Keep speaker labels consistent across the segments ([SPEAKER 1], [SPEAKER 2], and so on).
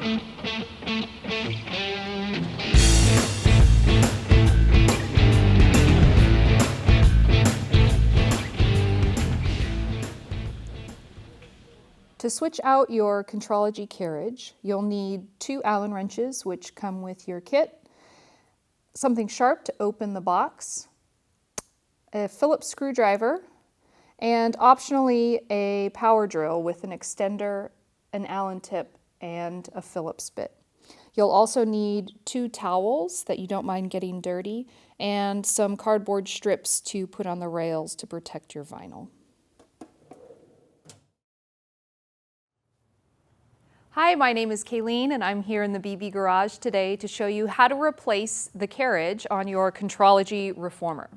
[SPEAKER 1] To switch out your Contrology carriage, you'll need 2 Allen wrenches, which come with your kit, something sharp to open the box, a Phillips screwdriver, and optionally a power drill with an extender, an Allen tip, and a Phillips bit. You'll also need 2 towels that you don't mind getting dirty, and some cardboard strips to put on the rails to protect your vinyl. Hi, my name is Kayleen and I'm here in the BB Garage today to show you how to replace the carriage on your Contrology reformer.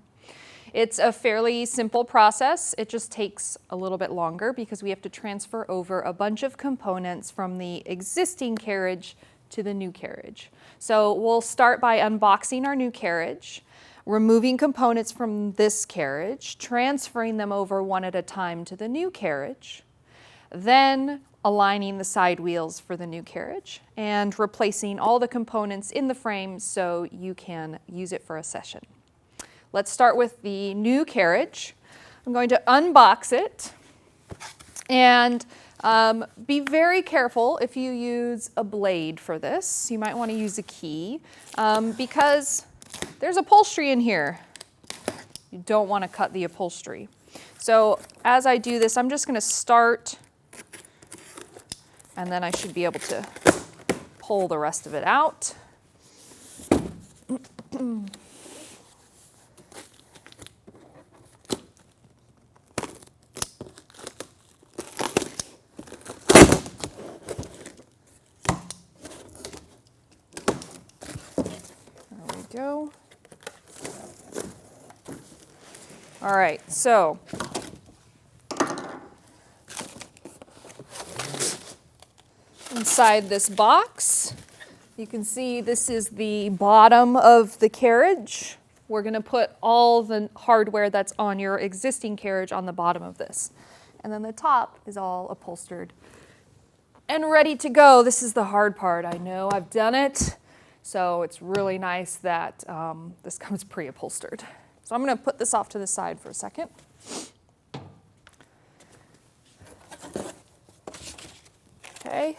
[SPEAKER 1] It's a fairly simple process. It just takes a little bit longer because we have to transfer over a bunch of components from the existing carriage to the new carriage. So we'll start by unboxing our new carriage, removing components from this carriage, transferring them over one at a time to the new carriage, then aligning the side wheels for the new carriage, and replacing all the components in the frame so you can use it for a session. Let's start with the new carriage. I'm going to unbox it, and be very careful if you use a blade for this. You might want to use a key because there's upholstery in here. You don't want to cut the upholstery. So as I do this, I'm just going to start, and then I should be able to pull the rest of it out. There we go. All right, so inside this box, you can see this is the bottom of the carriage. We're going to put all the hardware that's on your existing carriage on the bottom of this. And then the top is all upholstered and ready to go. This is the hard part. I know I've done it, so it's really nice that this comes pre-upholstered. So I'm going to put this off to the side for a second. Okay.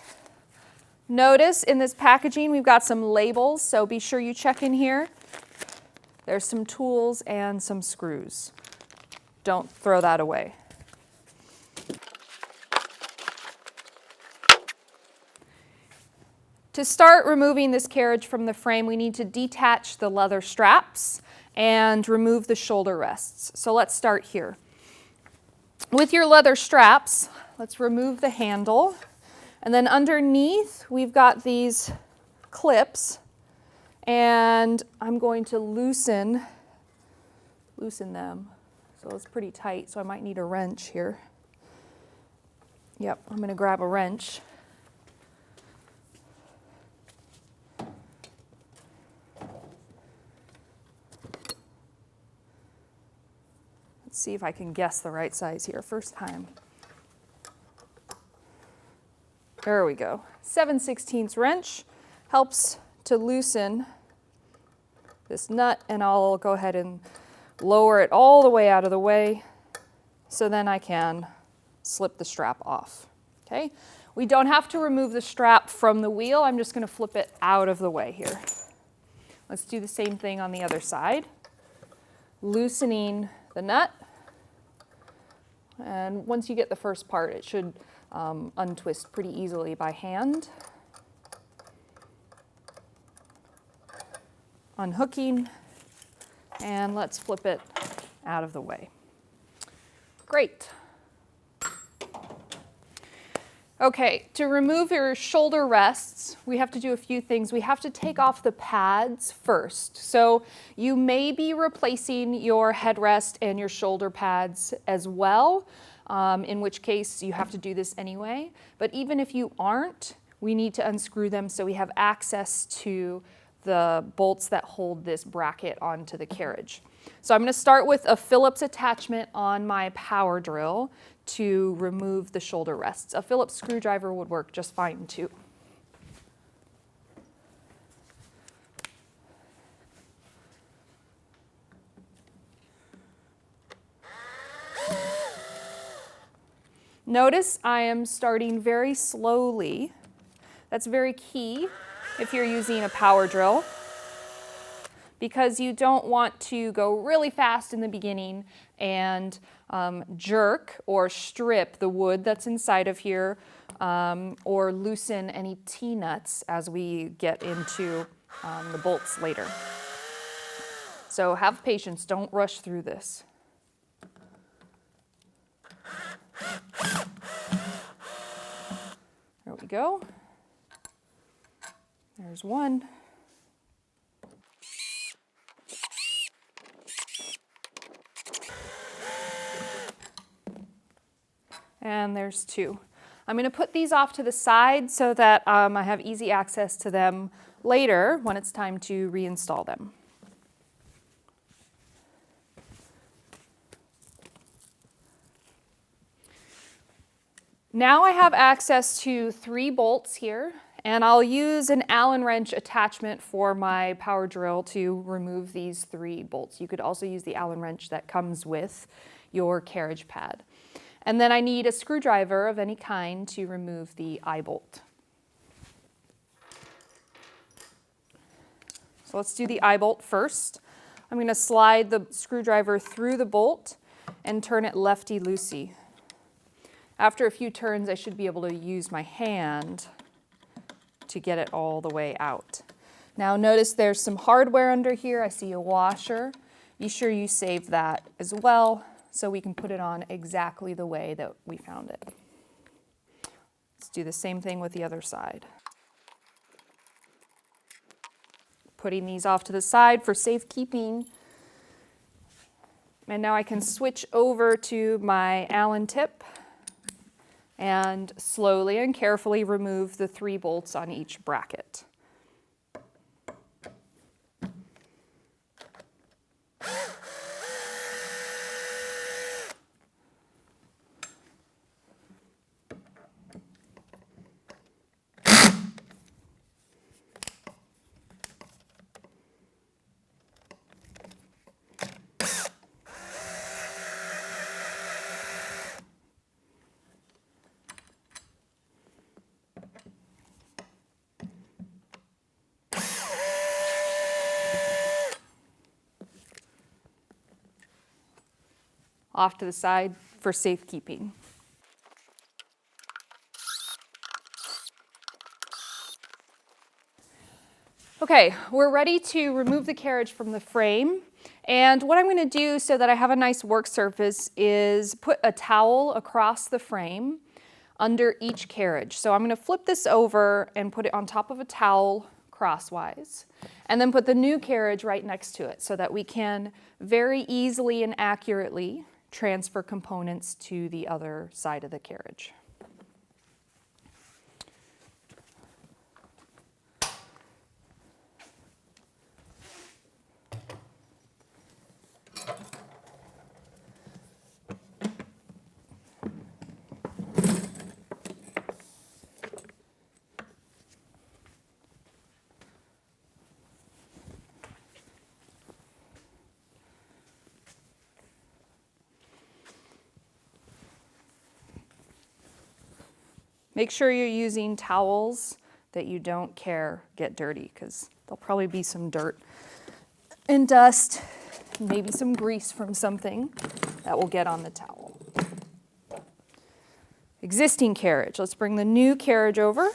[SPEAKER 1] Notice in this packaging we've got some labels, so be sure you check in here. There's some tools and some screws. Don't throw that away. To start removing this carriage from the frame, we need to detach the leather straps and remove the shoulder rests. So let's start here. With your leather straps, let's remove the handle. And then underneath, we've got these clips, and I'm going to loosen them. So it's pretty tight, so I might need a wrench here. Yep, I'm going to grab a wrench. Let's see if I can guess the right size here, first time. There we go. 7/16 wrench helps to loosen this nut, and I'll go ahead and lower it all the way out of the way so then I can slip the strap off. Okay? We don't have to remove the strap from the wheel. I'm just going to flip it out of the way here. Let's do the same thing on the other side. Loosening the nut. And once you get the first part, it should untwist pretty easily by hand. Unhooking, and let's flip it out of the way. Great. Okay, to remove your shoulder rests, we have to do a few things. We have to take off the pads first. So you may be replacing your headrest and your shoulder pads as well, in which case you have to do this anyway. But even if you aren't, we need to unscrew them so we have access to the bolts that hold this bracket onto the carriage. So I'm going to start with a Phillips attachment on my power drill to remove the shoulder rests. A Phillips screwdriver would work just fine too. Notice I am starting very slowly. That's very key if you're using a power drill, because you don't want to go really fast in the beginning and jerk or strip the wood that's inside of here, or loosen any T-nuts as we get into the bolts later. So have patience, don't rush through this. There we go. There's one. And there's two. I'm going to put these off to the side so that I have easy access to them later when it's time to reinstall them. Now I have access to 3 bolts here, and I'll use an Allen wrench attachment for my power drill to remove these 3 bolts. You could also use the Allen wrench that comes with your carriage pad. And then I need a screwdriver of any kind to remove the eye bolt. So let's do the eye bolt first. I'm going to slide the screwdriver through the bolt and turn it lefty-loosey. After a few turns, I should be able to use my hand to get it all the way out. Now notice there's some hardware under here. I see a washer. Be sure you save that as well so we can put it on exactly the way that we found it. Let's do the same thing with the other side. Putting these off to the side for safekeeping. And now I can switch over to my Allen tip and slowly and carefully remove the 3 bolts on each bracket. Off to the side for safekeeping. Okay, we're ready to remove the carriage from the frame. And what I'm going to do so that I have a nice work surface is put a towel across the frame under each carriage. So I'm going to flip this over and put it on top of a towel crosswise, and then put the new carriage right next to it so that we can very easily and accurately transfer components to the other side of the carriage. Make sure you're using towels that you don't care get dirty, because there'll probably be some dirt and dust, maybe some grease from something that will get on the towel. Existing carriage. Let's bring the new carriage over.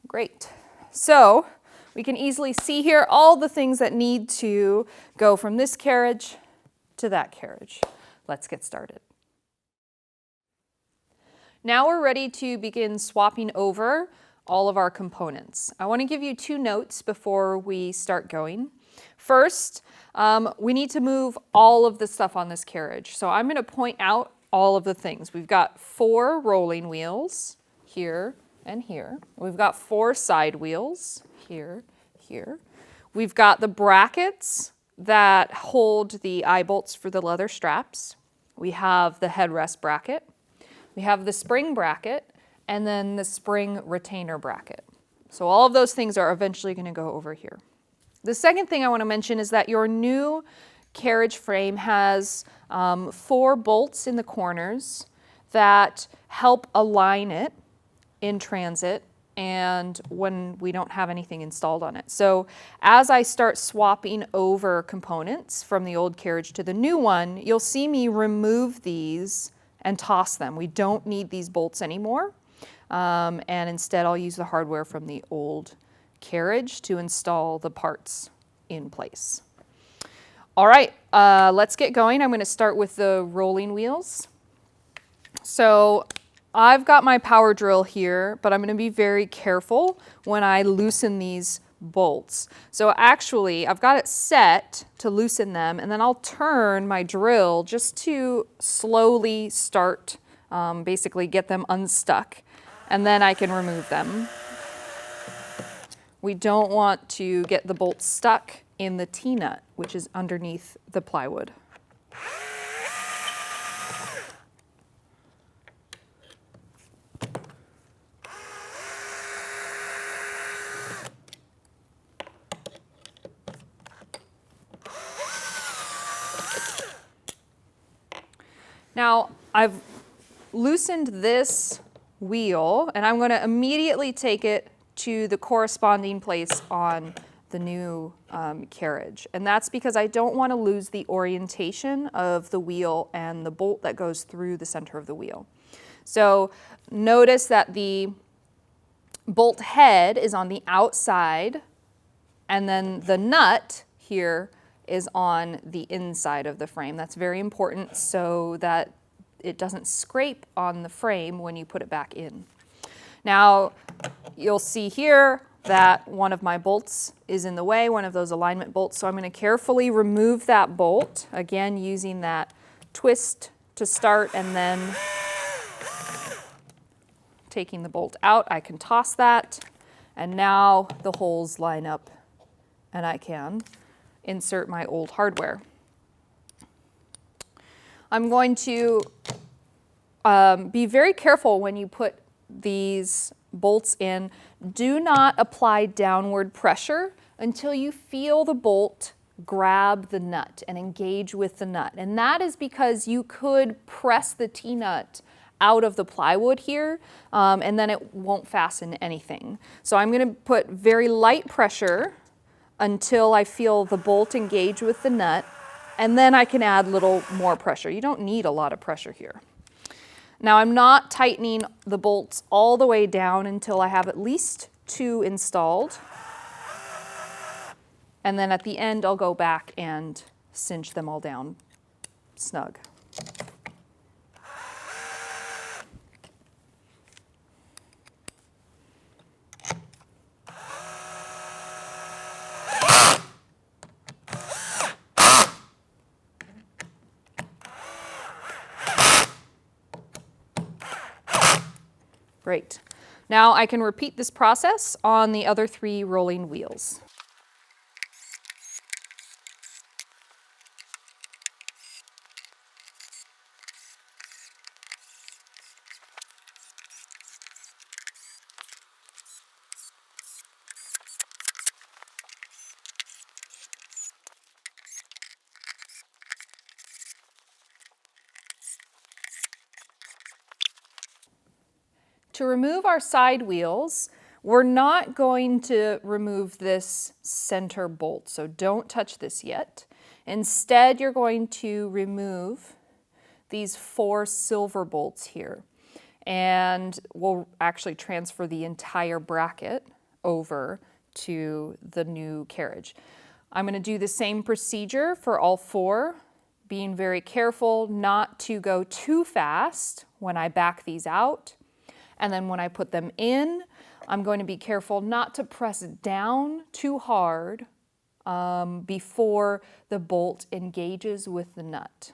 [SPEAKER 1] Great. So we can easily see here all the things that need to go from this carriage to that carriage. Let's get started. Now we're ready to begin swapping over all of our components. I want to give you 2 notes before we start going. First, we need to move all of the stuff on this carriage. So I'm going to point out all of the things. We've got 4 rolling wheels here and here. We've got 4 side wheels here, here. We've got the brackets that hold the eye bolts for the leather straps. We have the headrest bracket. We have the spring bracket, and then the spring retainer bracket. So all of those things are eventually going to go over here. The second thing I want to mention is that your new carriage frame has 4 bolts in the corners that help align it in transit and when we don't have anything installed on it. So as I start swapping over components from the old carriage to the new one, you'll see me remove these and toss them. We don't need these bolts anymore. And instead I'll use the hardware from the old carriage to install the parts in place. All right, let's get going. I'm going to start with the rolling wheels. So I've got my power drill here, but I'm going to be very careful when I loosen these bolts. So actually, I've got it set to loosen them, and then I'll turn my drill just to slowly start, basically get them unstuck, and then I can remove them. We don't want to get the bolts stuck in the T-nut, which is underneath the plywood. Now, I've loosened this wheel, and I'm going to immediately take it to the corresponding place on the new carriage. And that's because I don't want to lose the orientation of the wheel and the bolt that goes through the center of the wheel. So notice that the bolt head is on the outside, and then the nut here is on the inside of the frame. That's very important so that it doesn't scrape on the frame when you put it back in. Now, you'll see here that one of my bolts is in the way, one of those alignment bolts, so I'm going to carefully remove that bolt, again using that twist to start, and then taking the bolt out. I can toss that, and now the holes line up, and I can insert my old hardware. I'm going to be very careful when you put these bolts in. Do not apply downward pressure until you feel the bolt grab the nut and engage with the nut. And that is because you could press the T-nut out of the plywood here, and then it won't fasten anything. So I'm going to put very light pressure until I feel the bolt engage with the nut, and then I can add a little more pressure. You don't need a lot of pressure here. Now, I'm not tightening the bolts all the way down until I have at least 2 installed. And then at the end, I'll go back and cinch them all down snug. Great. Now I can repeat this process on the other 3 rolling wheels. To remove our side wheels, we're not going to remove this center bolt, so don't touch this yet. Instead, you're going to remove these 4 silver bolts here, and we'll actually transfer the entire bracket over to the new carriage. I'm going to do the same procedure for all 4, being very careful not to go too fast when I back these out. And then when I put them in, I'm going to be careful not to press down too hard before the bolt engages with the nut.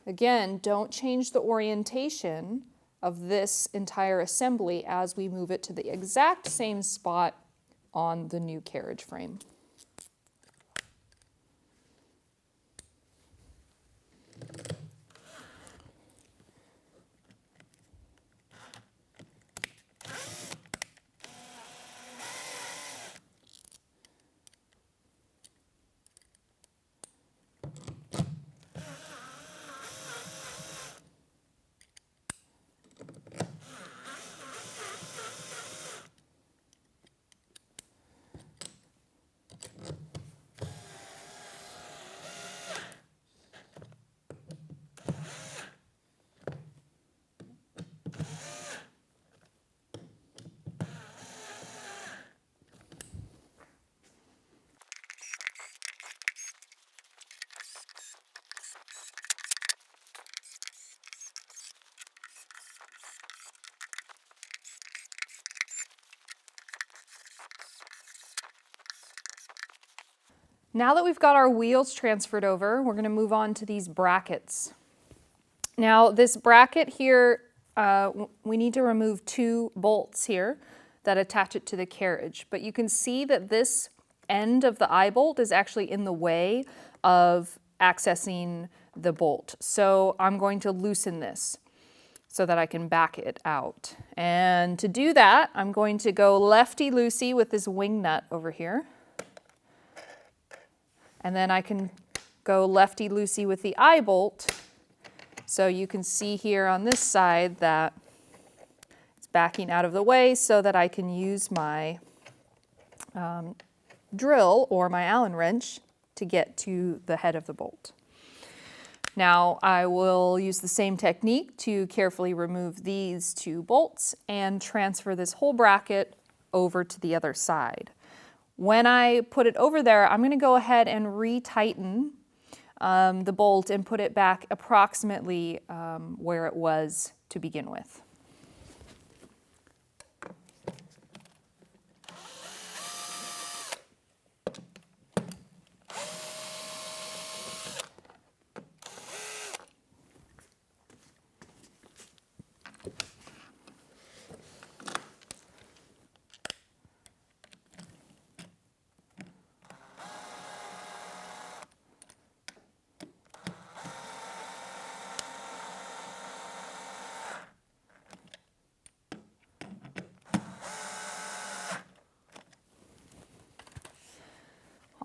[SPEAKER 1] Again, don't change the orientation of this entire assembly as we move it to the exact same spot on the new carriage frame. Now that we've got our wheels transferred over, we're going to move on to these brackets. Now this bracket here, we need to remove 2 bolts here that attach it to the carriage, but you can see that this end of the eye bolt is actually in the way of accessing the bolt. So I'm going to loosen this so that I can back it out. And to do that, I'm going to go lefty-loosey with this wing nut over here. And then I can go lefty-loosey with the eye bolt. So you can see here on this side that it's backing out of the way so that I can use my drill or my Allen wrench to get to the head of the bolt. Now I will use the same technique to carefully remove these 2 bolts and transfer this whole bracket over to the other side. When I put it over there, I'm going to go ahead and retighten the bolt and put it back approximately where it was to begin with.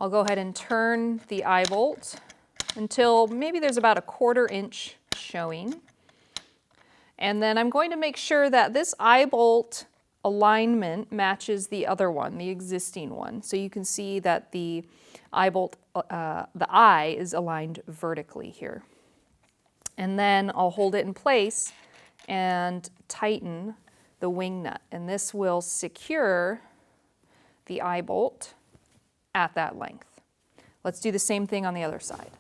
[SPEAKER 1] I'll go ahead and turn the eye bolt until maybe there's about a 1/4 inch showing. And then I'm going to make sure that this eye bolt alignment matches the other one, the existing one. So you can see that the eye bolt, the eye is aligned vertically here. And then I'll hold it in place and tighten the wing nut. And this will secure the eye bolt at that length. Let's do the same thing on the other side.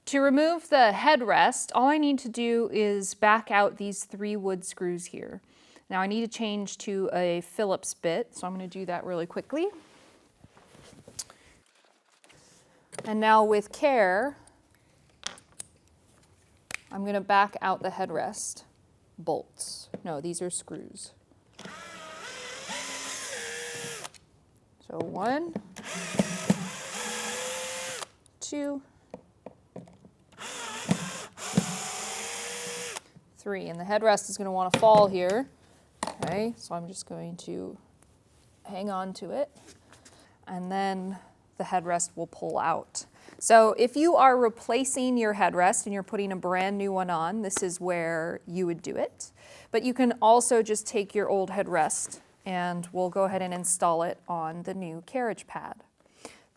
[SPEAKER 1] To remove the headrest, all I need to do is back out these 3 wood screws here. Now I need to change to a Phillips bit, so I'm going to do that really quickly. And now with care, I'm going to back out the headrest bolts. No, these are screws. So 1, 2, 3. And the headrest is going to want to fall here. Okay, so I'm just going to hang on to it. And then the headrest will pull out. So if you are replacing your headrest and you're putting a brand new one on, this is where you would do it. But you can also just take your old headrest and we'll go ahead and install it on the new carriage pad.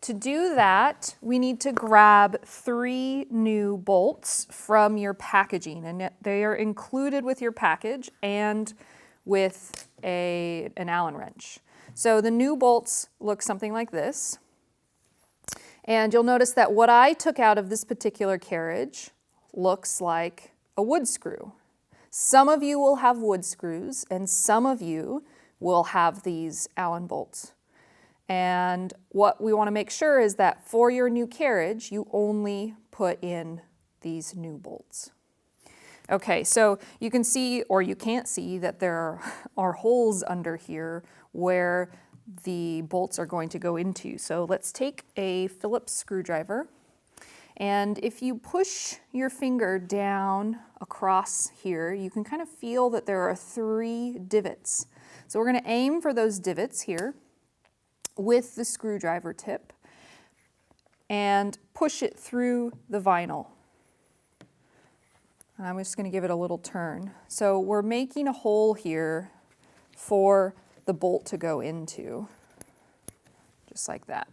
[SPEAKER 1] To do that, we need to grab 3 new bolts from your packaging, and they are included with your package and with an Allen wrench. So the new bolts look something like this. And you'll notice that what I took out of this particular carriage looks like a wood screw. Some of you will have wood screws and some of you will have these Allen bolts. And what we want to make sure is that for your new carriage, you only put in these new bolts. Okay, so you can see, or you can't see, that there are holes under here where the bolts are going to go into. So let's take a Phillips screwdriver, and if you push your finger down across here, you can kind of feel that there are 3 divots. So we're going to aim for those divots here with the screwdriver tip and push it through the vinyl. And I'm just going to give it a little turn. So we're making a hole here for the bolt to go into, just like that.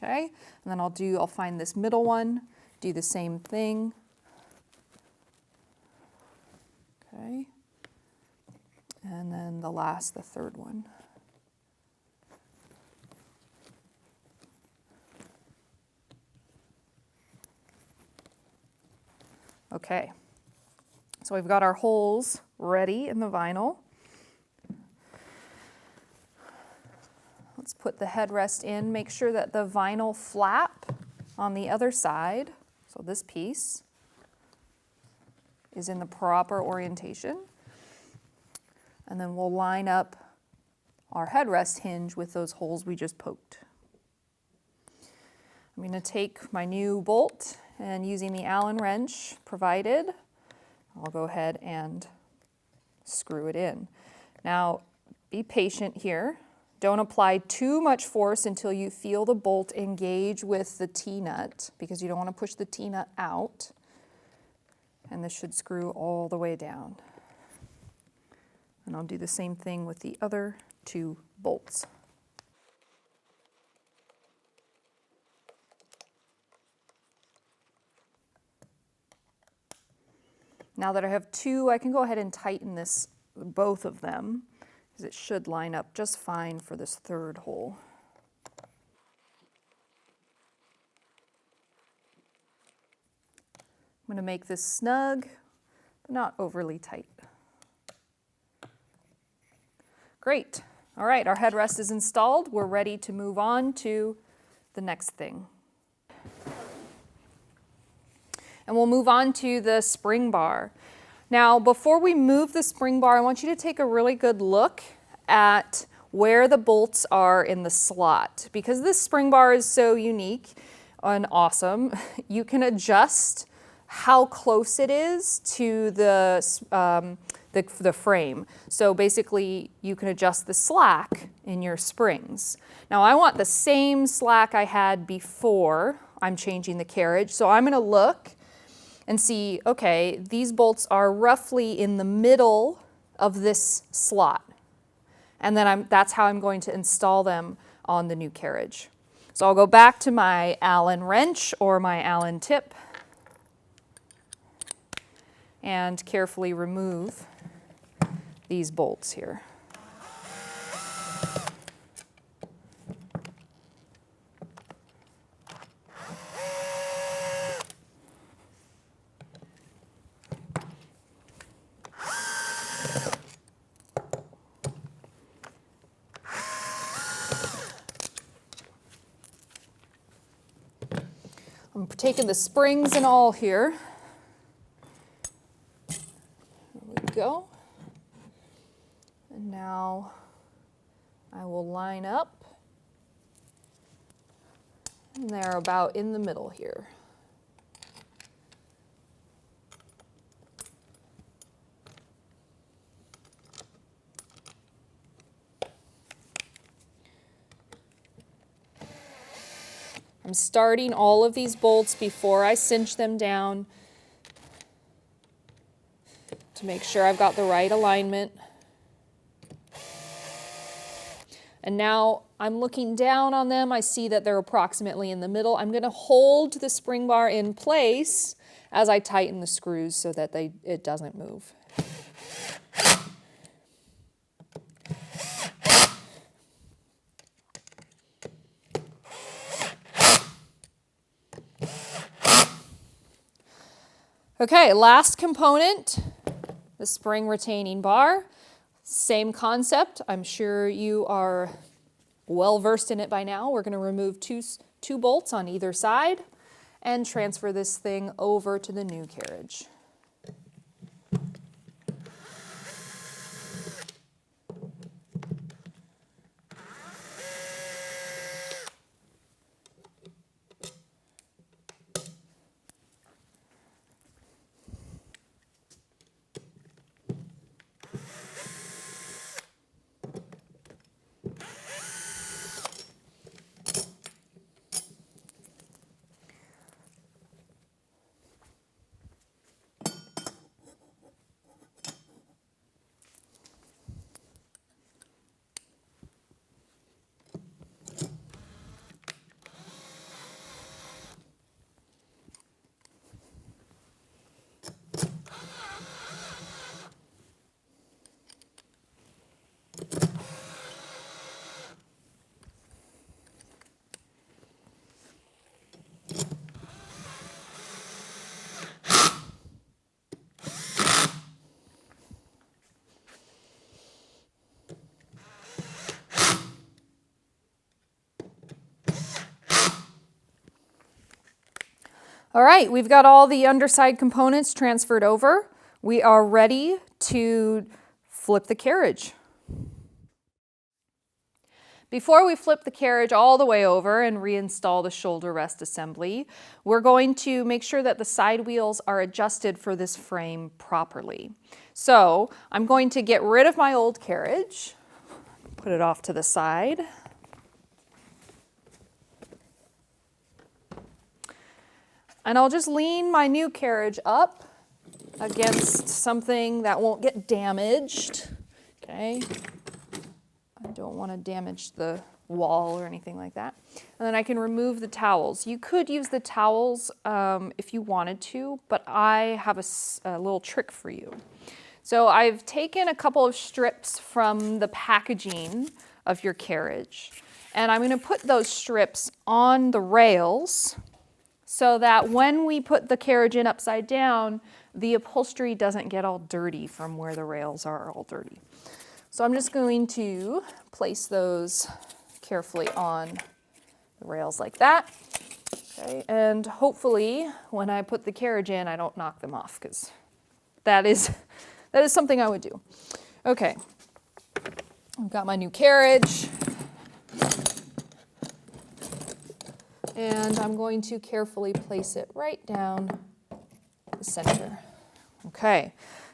[SPEAKER 1] Okay, and then I'll find this middle one, do the same thing. Okay, and then the third one. Okay, so we've got our holes ready in the vinyl. Let's put the headrest in. Make sure that the vinyl flap on the other side, so this piece, is in the proper orientation. And then we'll line up our headrest hinge with those holes we just poked. I'm going to take my new bolt, and using the Allen wrench provided, I'll go ahead and screw it in. Now, be patient here. Don't apply too much force until you feel the bolt engage with the T-nut, because you don't want to push the T-nut out. And this should screw all the way down. And I'll do the same thing with the other 2 bolts. Now that I have 2, I can go ahead and tighten both of them, because it should line up just fine for this 3rd hole. I'm going to make this snug, but not overly tight. Great. All right, our headrest is installed. We're ready to move on to the next thing. And we'll move on to the spring bar. Now, before we move the spring bar, I want you to take a really good look at where the bolts are in the slot. Because this spring bar is so unique and awesome, you can adjust how close it is to the frame. So basically, you can adjust the slack in your springs. Now, I want the same slack I had before I'm changing the carriage. So I'm going to look and see, okay, these bolts are roughly in the middle of this slot. And then that's how I'm going to install them on the new carriage. So I'll go back to my Allen wrench or my Allen tip and carefully remove these bolts here. I'm taking the springs and all here. There we go. And now I will line up. And they're about in the middle here. I'm starting all of these bolts before I cinch them down to make sure I've got the right alignment. And now I'm looking down on them. I see that they're approximately in the middle. I'm going to hold the spring bar in place as I tighten the screws so that it doesn't move. Okay, last component, the spring retaining bar. Same concept. I'm sure you are well versed in it by now, we're going to remove two bolts on either side and transfer this thing over to the new carriage. All right, we've got all the underside components transferred over. We are ready to flip the carriage. Before we flip the carriage all the way over and reinstall the shoulder rest assembly, we're going to make sure that the side wheels are adjusted for this frame properly. So I'm going to get rid of my old carriage, put it off to the side. And I'll just lean my new carriage up against something that won't get damaged, okay? I don't want to damage the wall or anything like that. And then I can remove the towels. You could use the towels if you wanted to, but I have a little trick for you. So I've taken a couple of strips from the packaging of your carriage, and I'm going to put those strips on the rails so that when we put the carriage in upside down, the upholstery doesn't get all dirty from where the rails are all dirty. So I'm just going to place those carefully on the rails like that. Okay, and hopefully when I put the carriage in, I don't knock them off, because that is something I would do. Okay, I've got my new carriage. And I'm going to carefully place it right down the center. Okay,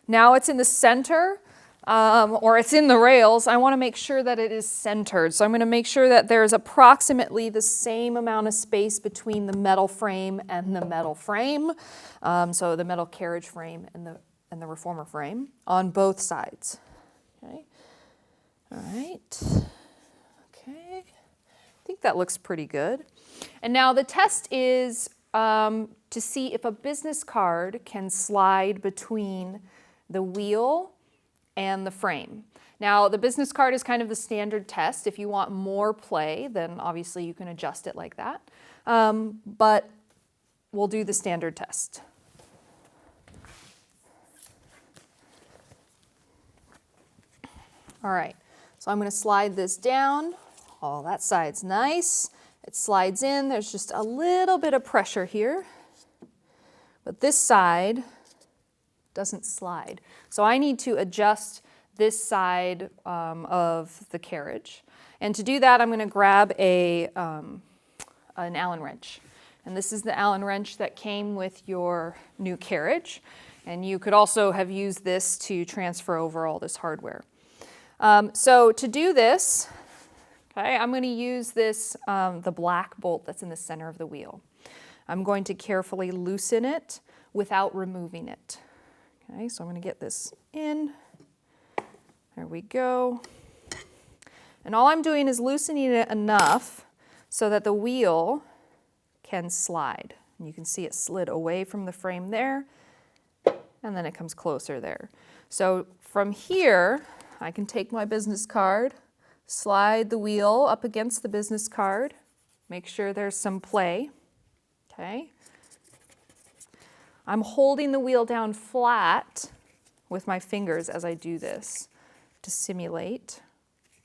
[SPEAKER 1] now it's in the center, or it's in the rails. I want to make sure that it is centered. So I'm going to make sure that there's approximately the same amount of space between the metal frame and the metal frame. So the metal carriage frame and the reformer frame on both sides. Okay, all right. Okay, I think that looks pretty good. And now the test is to see if a business card can slide between the wheel and the frame. Now the business card is kind of the standard test. If you want more play, then obviously you can adjust it like that. But we'll do the standard test. All right, so I'm going to slide this down. Oh, that side's nice. It slides in. There's just a little bit of pressure here. But this side doesn't slide. So I need to adjust this side of the carriage. And to do that, I'm going to grab an Allen wrench. And this is the Allen wrench that came with your new carriage. And you could also have used this to transfer over all this hardware. So to do this, okay, I'm going to use this, the black bolt that's in the center of the wheel. I'm going to carefully loosen it without removing it. Okay, so I'm going to get this in. There we go. And all I'm doing is loosening it enough so that the wheel can slide. And you can see it slid away from the frame there, and then it comes closer there. So from here, I can take my business card, slide the wheel up against the business card, make sure there's some play. Okay. I'm holding the wheel down flat with my fingers as I do this to simulate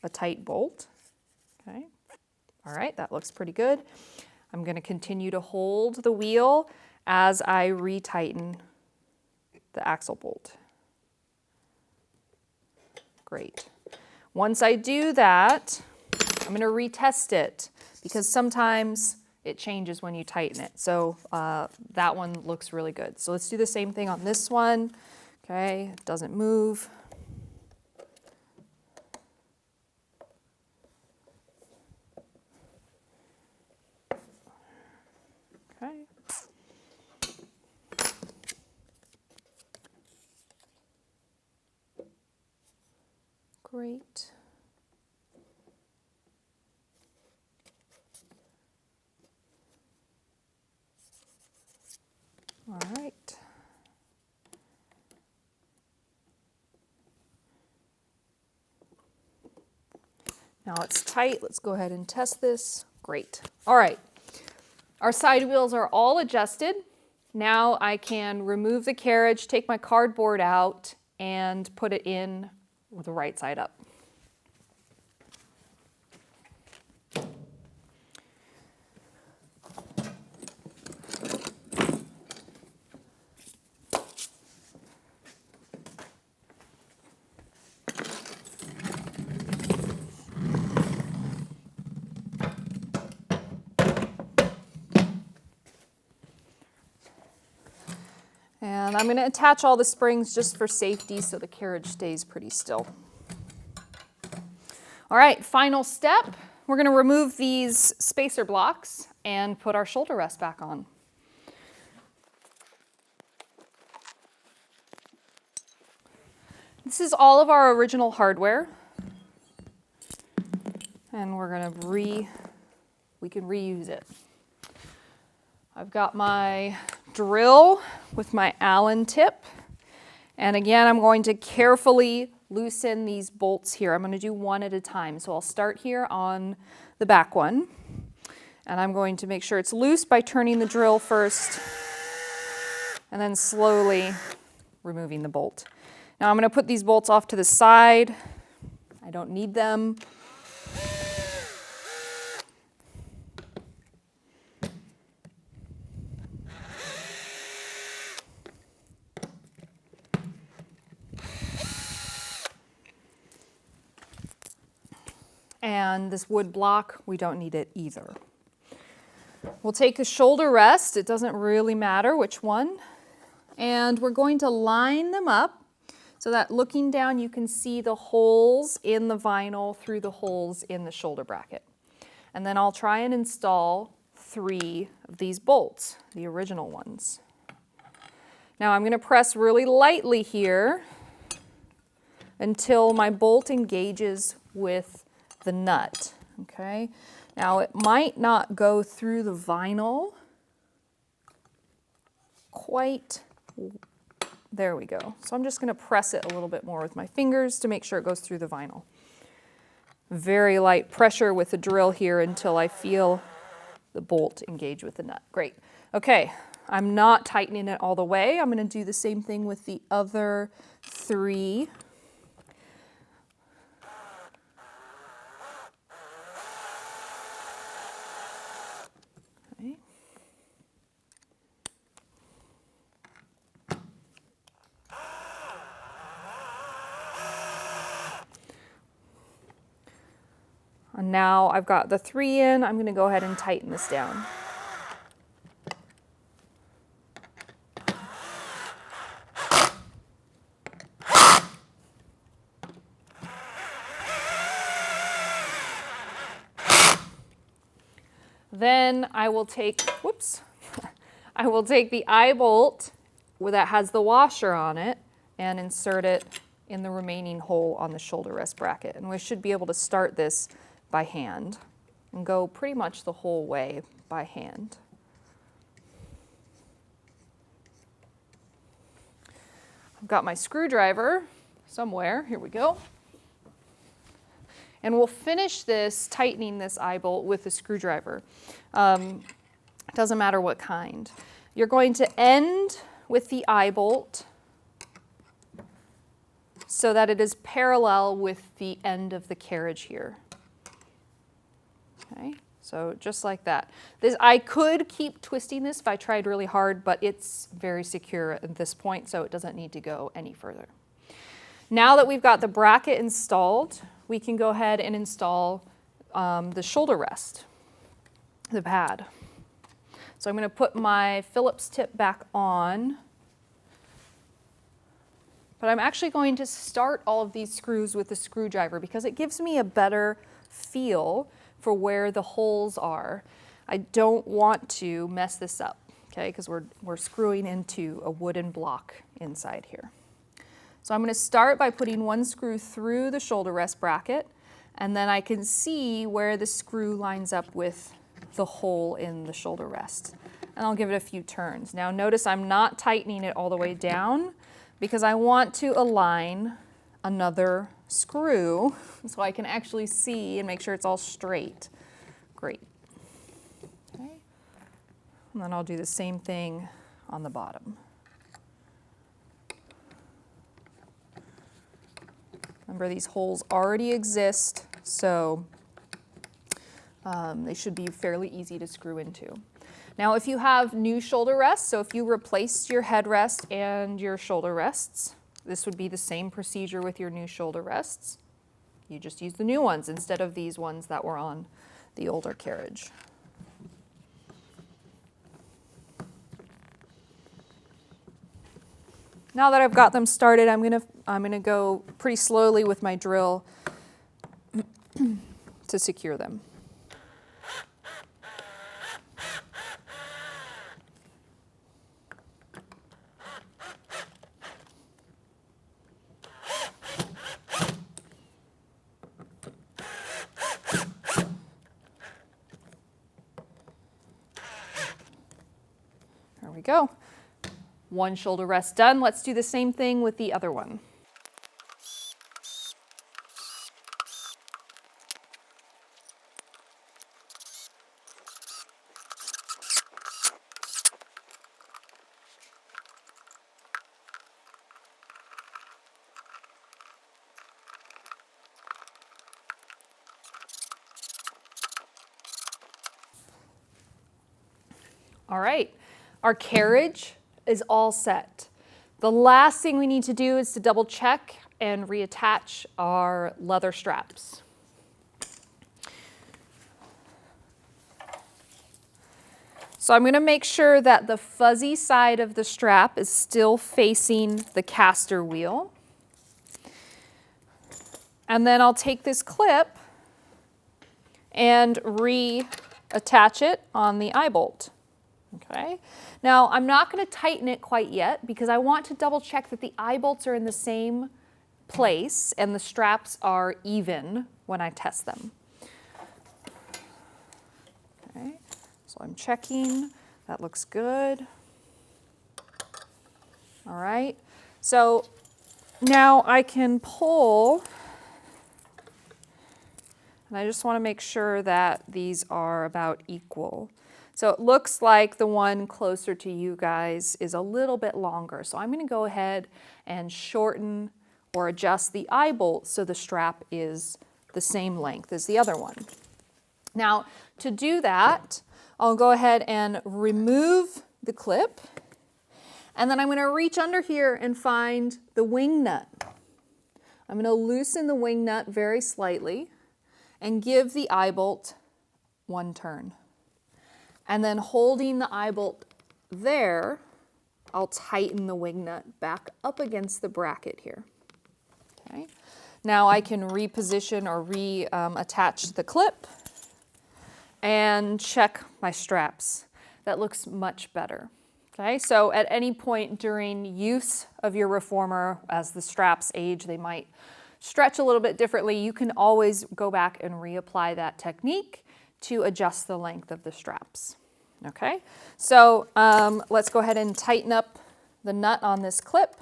[SPEAKER 1] a tight bolt. Okay. All right, that looks pretty good. I'm going to continue to hold the wheel as I retighten the axle bolt. Great. Once I do that, I'm going to retest it because sometimes it changes when you tighten it. So that one looks really good. So let's do the same thing on this one. Okay, it doesn't move. Okay. Great. All right. Now it's tight. Let's go ahead and test this. Great. All right. Our side wheels are all adjusted. Now I can remove the carriage, take my cardboard out, and put it in with the right side up. And I'm going to attach all the springs just for safety so the carriage stays pretty still. All right, final step. We're going to remove these spacer blocks and put our shoulder rest back on. This is all of our original hardware. And we're going to we can reuse it. I've got my drill with my Allen tip. And again, I'm going to carefully loosen these bolts here. I'm going to do one at a time. So I'll start here on the back one. And I'm going to make sure it's loose by turning the drill first and then slowly removing the bolt. Now I'm going to put these bolts off to the side. I don't need them. And this wood block, we don't need it either. We'll take a shoulder rest. It doesn't really matter which one. And we're going to line them up so that looking down you can see the holes in the vinyl through the holes in the shoulder bracket. And then I'll try and install 3 of these bolts, the original ones. Now I'm going to press really lightly here until my bolt engages with the nut. Okay. Now it might not go through the vinyl quite. There we go. So I'm just going to press it a little bit more with my fingers to make sure it goes through the vinyl. Very light pressure with the drill here until I feel the bolt engage with the nut. Great. Okay, I'm not tightening it all the way. I'm going to do the same thing with the other 3. Okay. And now I've got the 3 in. I'm going to go ahead and tighten this down. Then I will take, I will take the eye bolt that has the washer on it and insert it in the remaining hole on the shoulder rest bracket. And we should be able to start this by hand and go pretty much the whole way by hand. I've got my screwdriver somewhere. Here we go. And we'll finish this, tightening this eye bolt with a screwdriver. It doesn't matter what kind. You're going to end with the eye bolt so that it is parallel with the end of the carriage here. Okay, So just like that. I could keep twisting this if I tried really hard, but it's very secure at this point, so it doesn't need to go any further. Now that we've got the bracket installed, we can go ahead and install the shoulder rest, the pad. So I'm going to put my Phillips tip back on, but I'm actually going to start all of these screws with a screwdriver because it gives me a better feel for where the holes are. I don't want to mess this up, okay, because we're screwing into a wooden block inside here. So I'm going to start by putting one screw through the shoulder rest bracket, and then I can see where the screw lines up with the hole in the shoulder rest. And I'll give it a few turns. Now notice I'm not tightening it all the way down because I want to align another screw so I can actually see and make sure it's all straight. Great. Okay. And then I'll do the same thing on the bottom. Remember, these holes already exist, so they should be fairly easy to screw into. Now, if you have new shoulder rests, so if you replaced your headrest and your shoulder rests, this would be the same procedure with your new shoulder rests. You just use the new ones instead of these ones that were on the older Carriage. Now that I've got them started, I'm gonna go pretty slowly with my drill to secure them. There we go. One shoulder rest done. Let's do the same thing with the other one. All right, our Carriage is all set. The last thing we need to do is to double check and reattach our leather straps. So I'm going to make sure that the fuzzy side of the strap is still facing the caster wheel. And then I'll take this clip and reattach it on the eye bolt. Okay. Now I'm not going to tighten it quite yet because I want to double check that the eye bolts are in the same place and the straps are even when I test them. Okay. So I'm checking. That looks good. All right. So now I can pull, and I just want to make sure that these are about equal. So it looks like the one closer to you guys is a little bit longer. So I'm going to go ahead and shorten or adjust the eye bolt so the strap is the same length as the other one. Now, to do that, I'll go ahead and remove the clip, and then I'm going to reach under here and find the wing nut. I'm going to loosen the wing nut very slightly and give the eye bolt one turn. And then holding the eye bolt there, I'll tighten the wing nut back up against the bracket here. Okay. Now I can reposition or reattach the clip and check my straps. That looks much better. Okay, so at any point during use of your reformer, as the straps age, they might stretch a little bit differently. You can always go back and reapply that technique to adjust the length of the straps. Okay, so let's go ahead and tighten up the nut on this clip.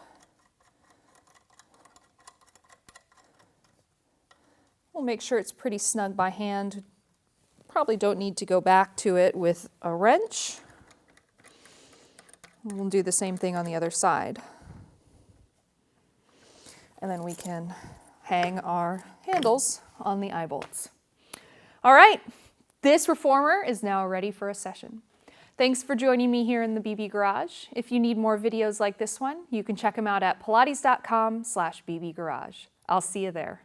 [SPEAKER 1] We'll make sure it's pretty snug by hand. Probably don't need to go back to it with a wrench. We'll do the same thing on the other side. And then we can hang our handles on the eye bolts. All right, This reformer is now ready for a session. Thanks for joining me here in the BB Garage. If you need more videos like this one, you can check them out at pilates.com/bbgarage. I'll see you there.